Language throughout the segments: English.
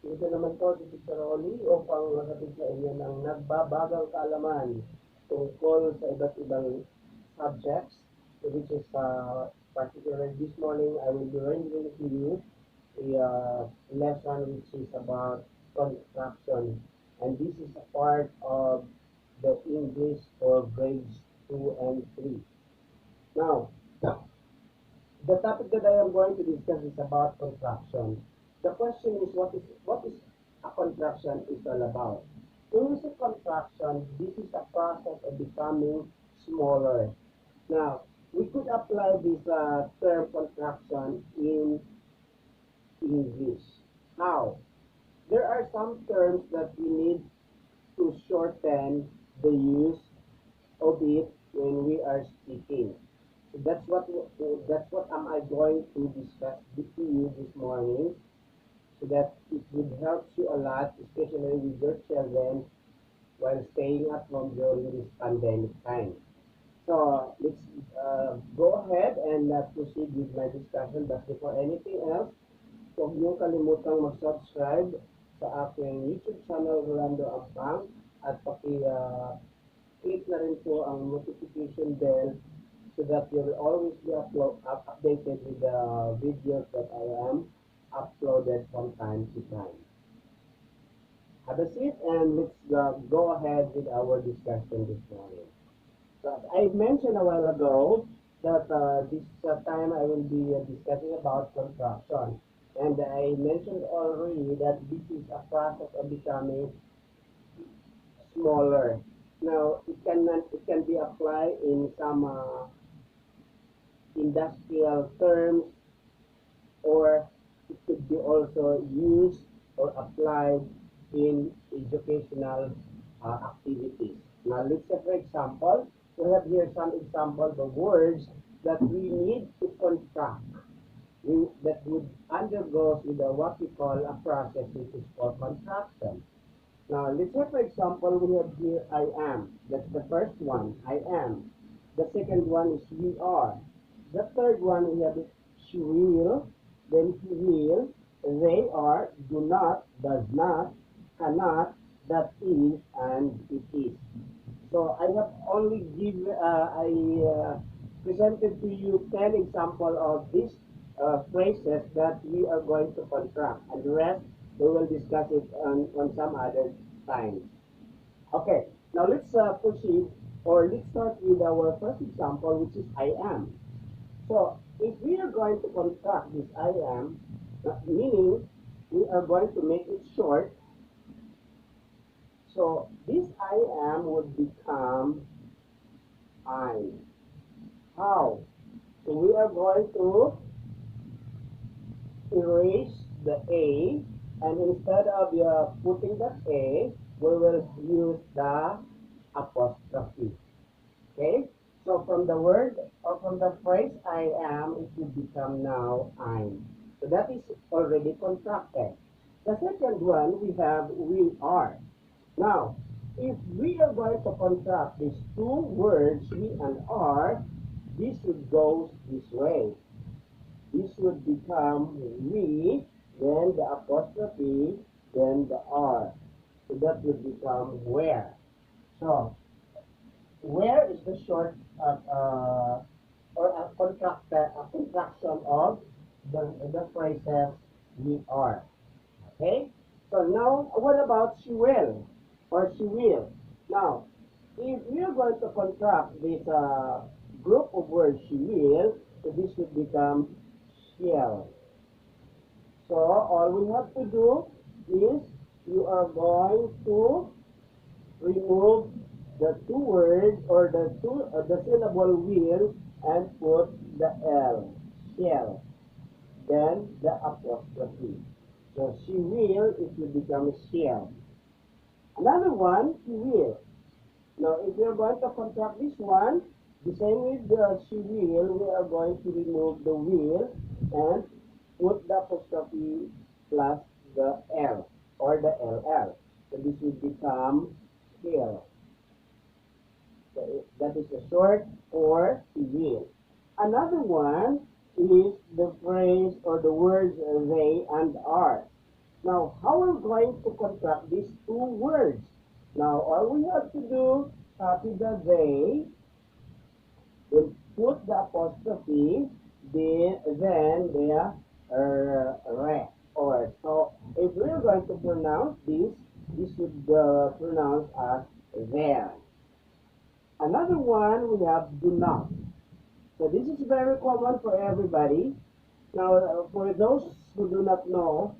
Ito naman po si Teacher Oli upang masabi sa inyo ng nagbabagang kaalaman tungkol sa iba't ibang subjects, which is particularly this morning I will be rendering to you a lesson which is about construction, and this is a part of the English for grades 2 and 3. Now, the topic that I am going to discuss is about contraction. The question is what is a contraction is all about? When we say contraction, this is a process of becoming smaller. Now, we could apply this term contraction in English. How? There are some terms that we need to shorten the use of it when we are speaking. So that's what am I going to discuss with you this morning, so that it would help you a lot, especially with your children while staying at home during this pandemic time. So let's go ahead and proceed with my discussion. But before anything else, huwag niyo kalimutang mag-subscribe sa aking YouTube channel, Rolando Ampang, at click na rin po ang notification bell so that you will always be updated with the videos that I am uploaded from time to time. Have a seat and let's go ahead with our discussion this morning. So I mentioned a while ago that this time I will be discussing about construction. And I mentioned already that this is a process of becoming smaller. Now, it can be applied in some industrial terms, or it could be also used or applied in educational activities. Now, let's say, for example, we have here some examples of words that we need to contract. That would undergo with what we call a process which is called contraction. Now, let's say, for example, we have here I am. That's the first one, I am. The second one is we are. The third one we have she will, then he will, they are, do not, does not, cannot, that is, and it is. So I have only presented to you 10 examples of these phrases that we are going to contract, and the rest we will discuss it on some other time. Okay, now let's proceed, or let's start with our first example, which is I am. So if we are going to contract this I am, meaning we are going to make it short, so this I am would become I. How? So we are going to erase the A, and instead of putting the A, we will use the apostrophe. Okay? So from the word or from the phrase I am, it will become now I'm. So that is already contracted. The second one, we have we are. Now, if we are going to contract these two words, we and are, this would go this way. This would become we, then the apostrophe, then the R. So that would become where. So, where is the short or a contraction of the phrases we are. Okay? So now, what about she will or she will? Now, if we are going to contract this group of words she will, so this would become shall. So all we have to do is you are going to remove the two words or the syllable will and put the L, shall, then the apostrophe. So she will, it will become shall. Another one, she will. Now, if we are going to contract this one, the same with the she will, we are going to remove the will and put the apostrophe plus the L or the LL. So this will become shall. So that is a short for she will. Another one is the phrase or the words they and are. Now, how we're going to contract these two words? Now, all we have to do, copy the they, then put the apostrophe, then the re, or. So, if we're going to pronounce this should pronounce as there. Another one, we have do not. So, this is very common for everybody. Now, for those who do not know,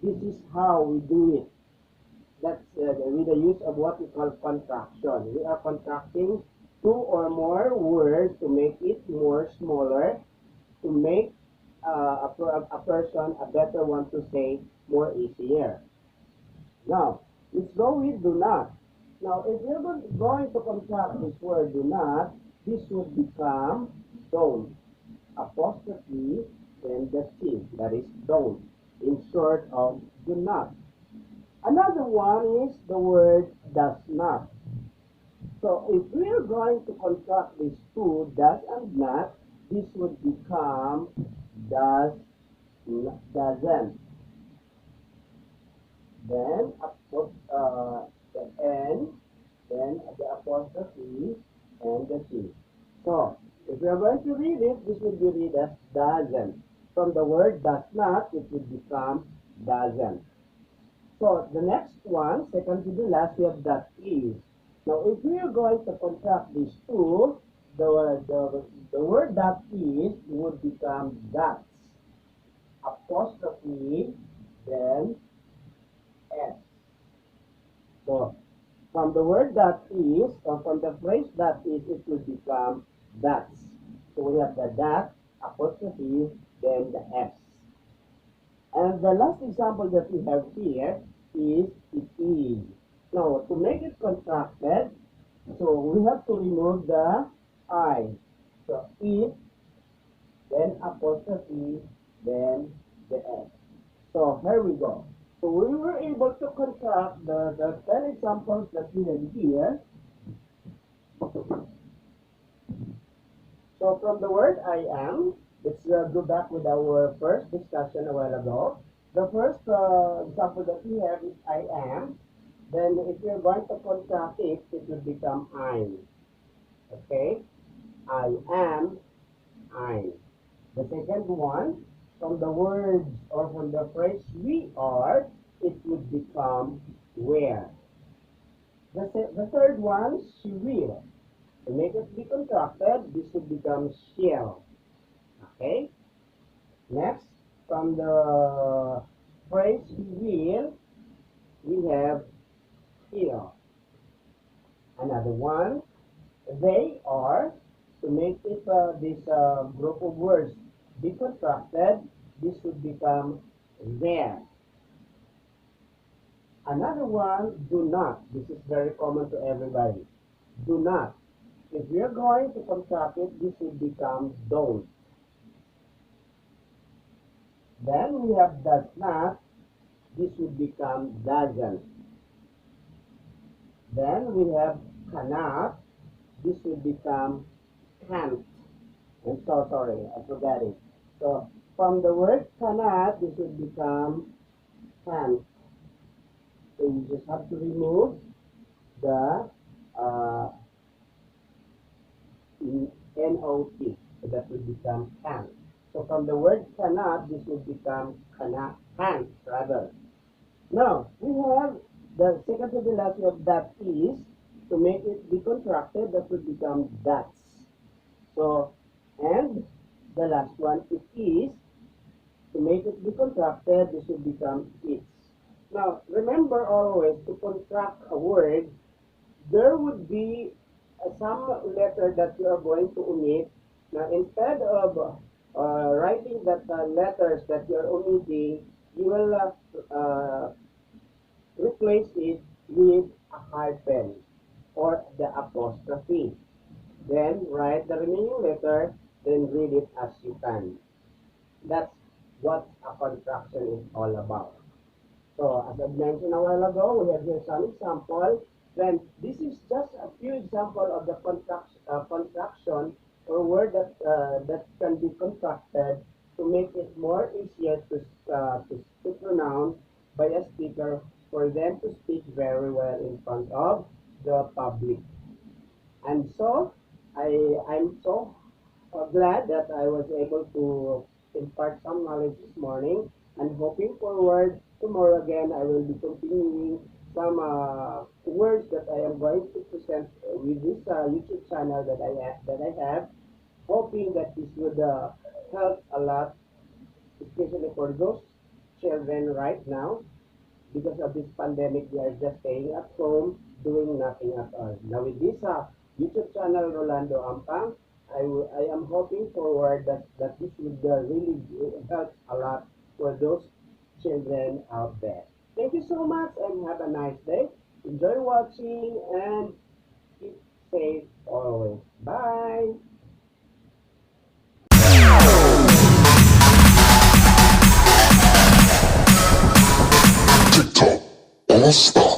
this is how we do it. That's with the use of what we call contraction. We are contracting two or more words to make it more smaller, to make a person a better one to say more easier. Now, let's go with do not. Now, if you're going to contract this word do not, this would become don't. Apostrophe, then the T, that is don't, in short of do not. Another one is the word does not. So if we are going to contract these two, does and not, this would become does, doesn't. Then the N, then the apostrophe, and the T. So if we are going to read it, this would be read as doesn't. From the word does not, it would become doesn't. So the next one, second to the last, we have that is. Now, if we are going to contract these two, the word that is would become that's. Apostrophe, then S. So, from the word that is, or from the phrase that is, it will become that's. So, we have the that, apostrophe, then the S. And the last example that we have here is it is. Now, to make it contracted, so we have to remove the I. So, it, then apostrophe, then the S. So, here we go. So, we were able to contract the 10 examples that we have here. So, from the word I am, let's go back with our first discussion a while ago. The first example that we have is I am. Then if you're going to contract it, it will become I'm. Okay? I am, I'm. The second one, from the words or from the phrase we are, it would become where. The third one, she will. To make it be contracted, this would become shall. Okay? Next, from the phrase will, we have will. Another one, they are. To make it this group of words be contracted, this would become there. Another one, do not. This is very common to everybody. Do not. If we are going to contract it, this would become don't. Then we have does not. This would become doesn't. Then we have cannot. This would become can't. I'm so sorry, I forgot it. So from the word cannot, this would become can't. So you just have to remove the N-O-T. So that would become can't. So from the word cannot, this would become can't rather. Now, we have the second to the last, we have that is. To make it be contracted, that would become that's. So, and the last one, it is. To make it be contracted, this would become its. Now, remember always to contract a word, there would be some letter that you are going to omit. Now, instead of writing that letters that you are omitting, you will replace it with a hyphen or the apostrophe. Then write the remaining letter, then read it as you can. That's what a contraction is all about. So, as I mentioned a while ago, we have here some example. Then, this is just a few example of the contraction or word that can be contracted to make it more easier to pronounce by a speaker for them to speak very well in front of the public. And so I'm so glad that I was able to impart some knowledge this morning, and hoping forward tomorrow again I will be continuing some words that I am going to present with this YouTube channel that I have, hoping that this would help a lot, especially for those children right now. Because of this pandemic, they are just staying at home, doing nothing at all. Now with this YouTube channel, Rolando Ampang, I am hoping forward that this would really help a lot for those children out there. Thank you so much and have a nice day. Enjoy watching and keep safe always. Bye! TikTok, all star.